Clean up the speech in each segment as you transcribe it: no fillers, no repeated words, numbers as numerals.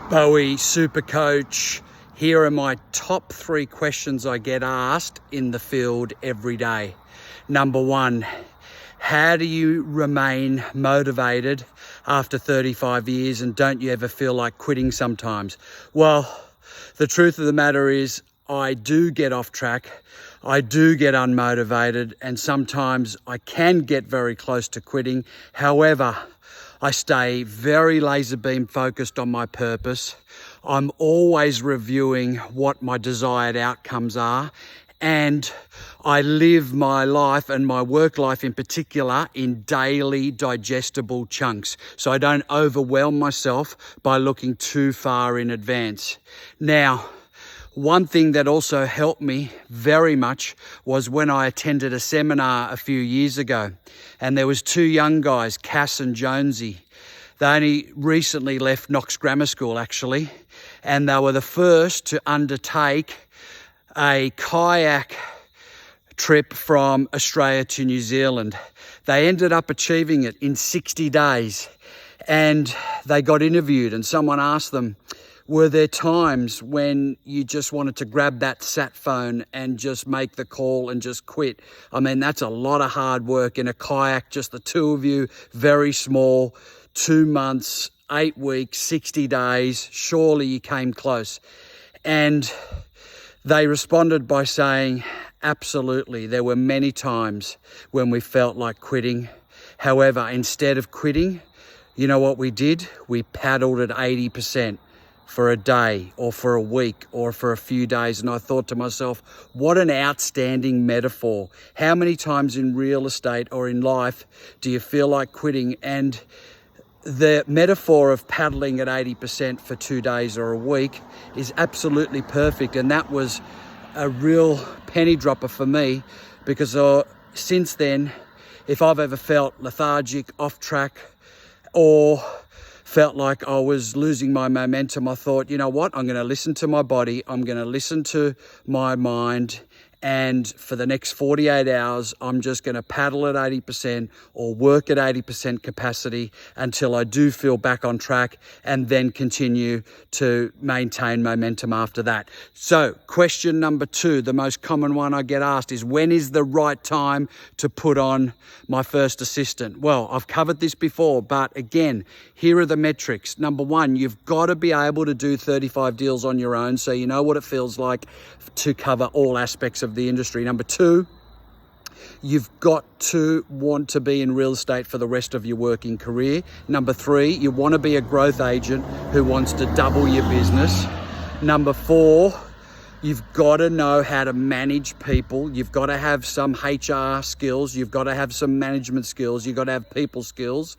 Bowie, Super Coach. Here are my top 3 questions I get asked in the field every day. Number 1, how do you remain motivated after 35 years and don't you ever feel like quitting sometimes? Well, the truth of the matter is I do get off track. I do get unmotivated and sometimes I can get very close to quitting. However, I stay very laser beam focused on my purpose. I'm always reviewing what my desired outcomes are, and I live my life and my work life in particular in daily digestible chunks, so I don't overwhelm myself by looking too far in advance. Now, one thing that also helped me very much was when I attended a seminar a few years ago, and there was 2 young guys, Cass and Jonesy. They only recently left Knox Grammar School actually, and they were the first to undertake a kayak trip from Australia to New Zealand. They ended up achieving it in 60 days, and they got interviewed and someone asked them, were there times when you just wanted to grab that sat phone and just make the call and just quit? I mean, that's a lot of hard work in a kayak, just the 2 of you, very small, 2 months, 8 weeks, 60 days. Surely you came close. And they responded by saying, absolutely, there were many times when we felt like quitting. However, instead of quitting, you know what we did? We paddled at 80%. For a day or for a week or for a few days. And I thought to myself, what an outstanding metaphor. How many times in real estate or in life do you feel like quitting? And the metaphor of paddling at 80% for 2 days or a week is absolutely perfect. And that was a real penny dropper for me, because since then, if I've ever felt lethargic, off track, or felt like I was losing my momentum, I thought, you know what, I'm going to listen to my body, I'm going to listen to my mind, and for the next 48 hours, I'm just going to paddle at 80% or work at 80% capacity until I do feel back on track, and then continue to maintain momentum after that. So question number 2, the most common one I get asked is, when is the right time to put on my first assistant? Well, I've covered this before, but again, here are the metrics. Number 1, you've got to be able to do 35 deals on your own, so you know what it feels like to cover all aspects of the industry. Number 2, you've got to want to be in real estate for the rest of your working career. Number 3, you want to be a growth agent who wants to double your business. Number 4, you've got to know how to manage people. You've got to have some HR skills. You've got to have some management skills. You've got to have people skills.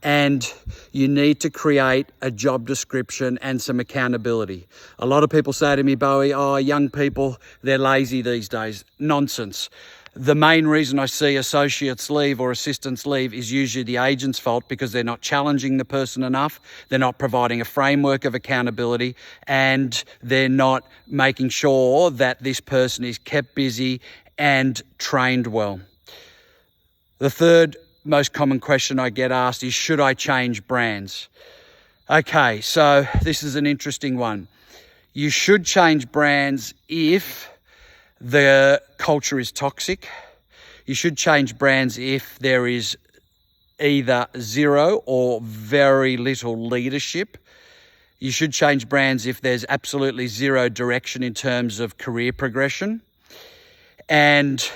And you need to create a job description and some accountability. A lot of people say to me, Bowie, oh, young people, they're lazy these days. Nonsense. The main reason I see associates leave or assistants leave is usually the agent's fault, because they're not challenging the person enough, they're not providing a framework of accountability, and they're not making sure that this person is kept busy and trained well. The third most common question I get asked is, should I change brands? Okay, so this is an interesting one. You should change brands if the culture is toxic. You should change brands if there is either zero or very little leadership. You should change brands if there's absolutely zero direction in terms of career progression. And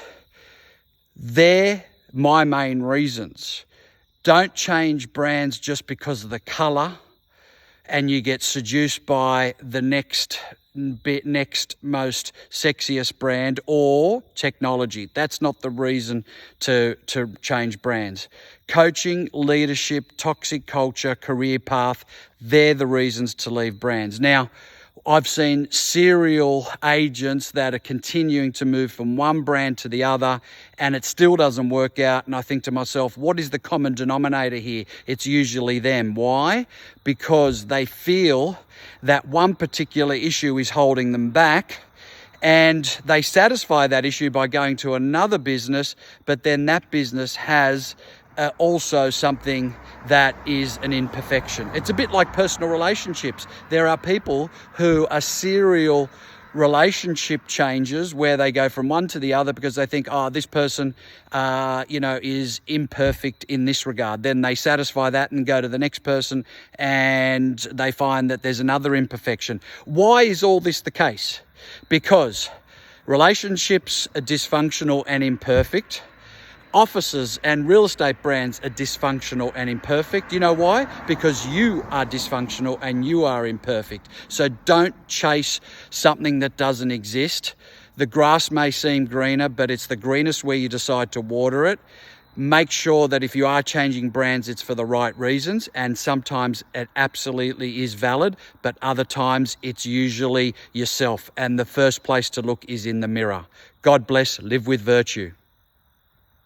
they're my main reasons. Don't change brands just because of the color and you get seduced by the next most sexiest brand or technology. That's not the reason to change brands. Coaching, leadership, toxic culture, career path, they're the reasons to leave brands. Now, I've seen serial agents that are continuing to move from one brand to the other, and it still doesn't work out. And I think to myself, what is the common denominator here? It's usually them. Why? Because they feel that one particular issue is holding them back, and they satisfy that issue by going to another business, but then that business has also something that is an imperfection. It's a bit like personal relationships. There are people who are serial relationship changes where they go from one to the other because they think, oh, this person, is imperfect in this regard. Then they satisfy that and go to the next person and they find that there's another imperfection. Why is all this the case? Because relationships are dysfunctional and imperfect. Offices and real estate brands are dysfunctional and imperfect. You know why? Because you are dysfunctional and you are imperfect. So don't chase something that doesn't exist. The grass may seem greener, but it's the greenest where you decide to water it. Make sure that if you are changing brands, it's for the right reasons. And sometimes it absolutely is valid, but other times it's usually yourself. And the first place to look is in the mirror. God bless. Live with virtue.